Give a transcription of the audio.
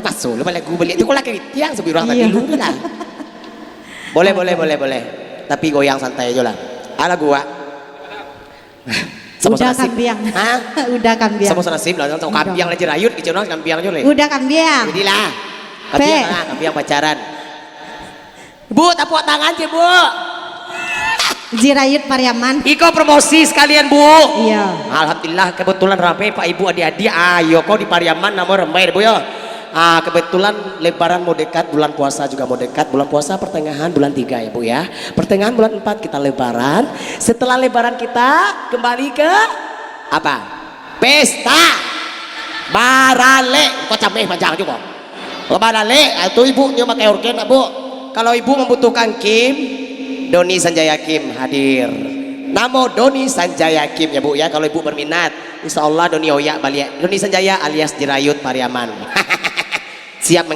masuk lu balik gue beli itu kok lagi tiang sebirang tadi lu lah. Boleh. Tapi goyang santai aja lah. Ala gua. Udah kambiang. Hah? Udah kambiang. Sama nasib lah, sama kambiang aja rayut, gitu orang kambiang aja lah. Udah kambiang. Jadilah. Kambiang lah, kambiang pacaran. Bu, tepuk tangan aja bu. Jirayut Pariaman. Iko promosi sekalian bu. Iya. Alhamdulillah kebetulan ramai Pak Ibu adik-adik. Ayo kok di Pariaman nama ramai bu ya. Kebetulan lebaran mau dekat, bulan puasa juga mau dekat. Bulan puasa pertengahan bulan 3 ya bu ya. Pertengahan bulan 4 kita lebaran. Setelah lebaran kita kembali ke apa? Pesta Barale. Kok cameh panjang juga. Barale itu ibunya pakai organ bu. Kalau ibu membutuhkan Kim, Doni Sanjaya Kim hadir. Namo Doni Sanjaya Kim ya bu ya. Kalau ibu berminat, insya Allah Doni Oya Doni Sanjaya alias Jirayut Pariaman. Siap